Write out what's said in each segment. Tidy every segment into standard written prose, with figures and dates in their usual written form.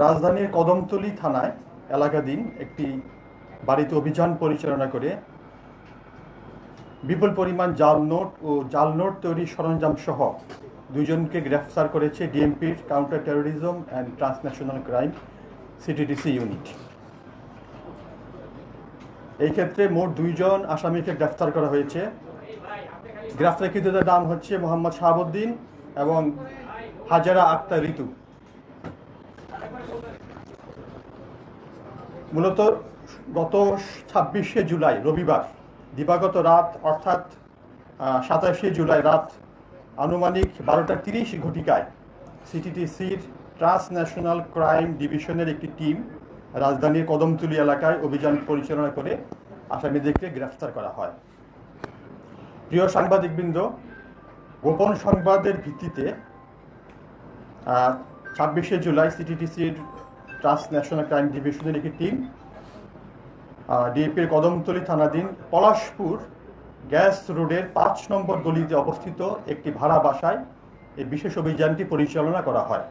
রাজধানীর কদমতলী থানায় এলাকাধীন একটি বাড়িতে অভিযান পরিচালনা করে বিপুল পরিমাণ জাল নোট ও জাল নোট তৈরির সরঞ্জাম সহ দুইজনকে গ্রেফতার করেছে ডিএমপির counter terrorism and transnational crime CTTC unit. এই ক্ষেত্রে মোট দুইজন আসামিকে গ্রেফতার করা হয়েছে। গ্রেফতারকৃতদের নাম হচ্ছে মোহাম্মদ শাহাবুদ্দিন এবং হাজারা আক্তার ঋতু। মূলত গত 26শে জুলাই রবিবার দিবাগত রাত অর্থাৎ 27শে জুলাই রাত আনুমানিক 12:30 ঘটিকায় সিটিডিসির ট্রান্সন্যাশনাল ক্রাইম ডিভিশনের একটি টিম রাজধানীর কদমতলী এলাকায় অভিযান পরিচালনা করে আসামিদেরকে গ্রেফতার করা হয়। প্রিয় সাংবাদিকবৃন্দ, গোপন সংবাদের ভিত্তিতে 26শে জুলাই সিটিডিসির ট্রান্সন্যাশনাল ক্রাইম ডিভিশনের একটি টিম ডিএপির কদমতলী থানাধীন পলাশপুর গ্যাস রোডের 5 নম্বর গলিতে অবস্থিত একটি ভাড়া বাসায় এই বিশেষ অভিযানটি পরিচালনা করা হয়।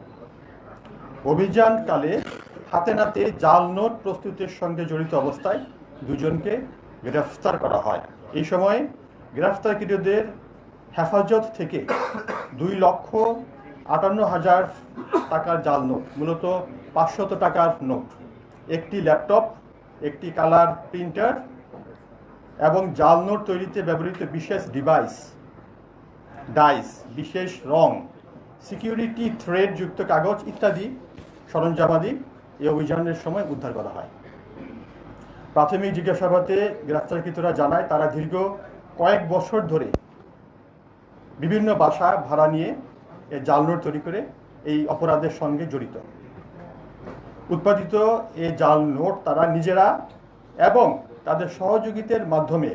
অভিযানকালে হাতে নাতে জাল নোট প্রস্তুতের সঙ্গে জড়িত অবস্থায় দুজনকে গ্রেফতার করা হয়। এই সময় গ্রেফতারকৃতদের হেফাজত থেকে 2,58,000 টাকার জাল নোট, মূলত 500 টাকার নোট, একটি ল্যাপটপ, একটি কালার প্রিন্টার এবং জাল নোট তৈরিতে ব্যবহৃত বিশেষ ডিভাইস, ডাইস, বিশেষ রং, সিকিউরিটি থ্রেড যুক্ত কাগজ ইত্যাদি সরঞ্জামাদি এই অভিযানের সময় উদ্ধার করা হয়। প্রাথমিক জিজ্ঞাসাবাদে গ্রেফতারকৃতরা জানায় তারা দীর্ঘ কয়েক বছর ধরে বিভিন্ন বাসা ভাড়া নিয়ে এই জাল নোট তৈরি করে এই অপরাধের সঙ্গে জড়িত। উৎপাদিত এই জাল নোট তারা নিজেরা এবং তাদের সহযোগীদের মাধ্যমে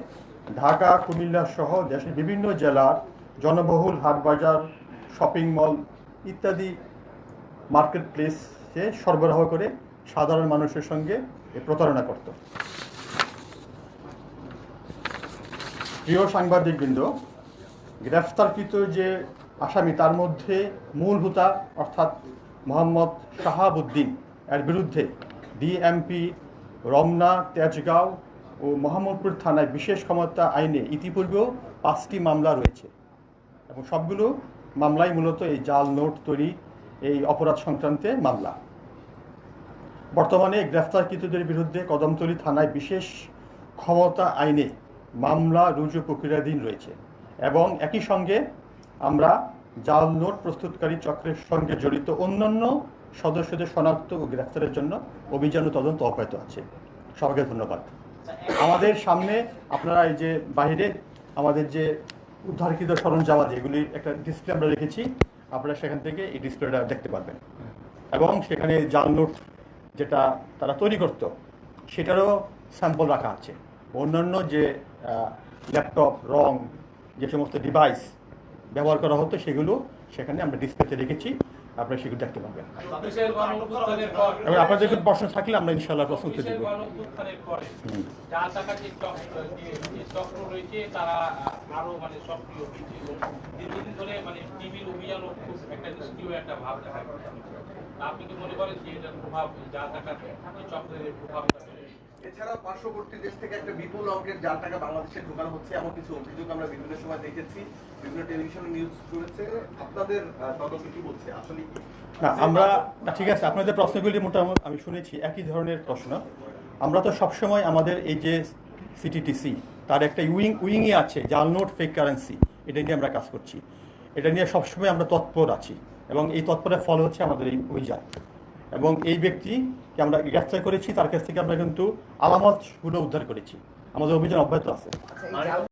ঢাকা, কুমিল্লা সহ দেশের বিভিন্ন জেলার জনবহুল হাটবাজার, শপিং মল ইত্যাদি মার্কেট প্লেসে সরবরাহ করে সাধারণ মানুষের সঙ্গে প্রতারণা করত। প্রিয় সাংবাদিকবৃন্দ, গ্রেফতারকৃত যে আসামি তার মধ্যে মূল হোতা অর্থাৎ মোহাম্মদ শাহাবুদ্দিন এর বিরুদ্ধে ডিএমপি রমনা, তেজগাঁও ও মোহাম্মদপুর থানায় বিশেষ ক্ষমতা আইনে ইতিপূর্বেও 5টি মামলা রয়েছে এবং সবগুলো মামলাই মূলত এই জাল নোট তৈরি এই অপরাধ সংক্রান্তে মামলা। বর্তমানে গ্রেফতারকৃতদের বিরুদ্ধে কদমতলী থানায় বিশেষ ক্ষমতা আইনে মামলা রুজু প্রক্রিয়াধীন রয়েছে এবং একই সঙ্গে আমরা জাল নোট প্রস্তুতকারী চক্রের সঙ্গে জড়িত অন্যান্য সদস্যদের শনাক্ত ও গ্রেফতারের জন্য অভিযান ও তদন্ত অব্যাহত আছে। সবাইকে ধন্যবাদ। আমাদের সামনে আপনারা এই যে বাইরে আমাদের যে উদ্ধারকৃত সরঞ্জামাদি এগুলির একটা ডিসপ্লে আমরা রেখেছি, আপনারা সেখান থেকে এই ডিসপ্লেটা দেখতে পারবেন এবং সেখানে জাল নোট যেটা তারা তৈরি করত সেটারও স্যাম্পল রাখা আছে। অন্যান্য যে ল্যাপটপ, রং, যে সমস্ত ডিভাইস ব্যবহার করা হতো সেগুলো সেখানে আমরা ডিসপ্লেতে রেখেছি, আপনারা সেগুলো দেখতে পাবেন। এবং আপনাদের কোনো প্রশ্ন থাকলে আমরা ইনশাআল্লাহ প্রশ্ন উত্তর দেব। এছাড়া পার্শ্ববর্তী দেশ থেকে একটা বিপুল অঙ্কের জাল টাকা বাংলাদেশে ঢোকানো হচ্ছে এমন কিছু অভিযোগ আমরা বিভিন্ন সময় দেখেছি, বিভিন্ন টেলিভিশনে নিউজ করেছে। আপনাদের তদন্ত কি বলছে আসলে? না, আমরা ঠিক আছে, আপনাদের প্রশ্নগুলি মোটামুটি আমি শুনেছি একই ধরনের প্রশ্ন। আমরা তো সবসময় আমাদের এই যে সিটিডিসি তার একটা উইংয়ে আছে জাল নোট ফেক কারেন্সি, এটা নিয়ে আমরা কাজ করছি। এটা নিয়ে সবসময় আমরা তৎপর আছি এবং এই তৎপরের ফল হচ্ছে আমাদের এই অভিযান। এবং এই ব্যক্তিকে আমরা গ্রেফতার করেছি, তার কাছ থেকে আমরা কিন্তু আলামতগুলো উদ্ধার করেছি। আমাদের অভিযান অব্যাহত আছে।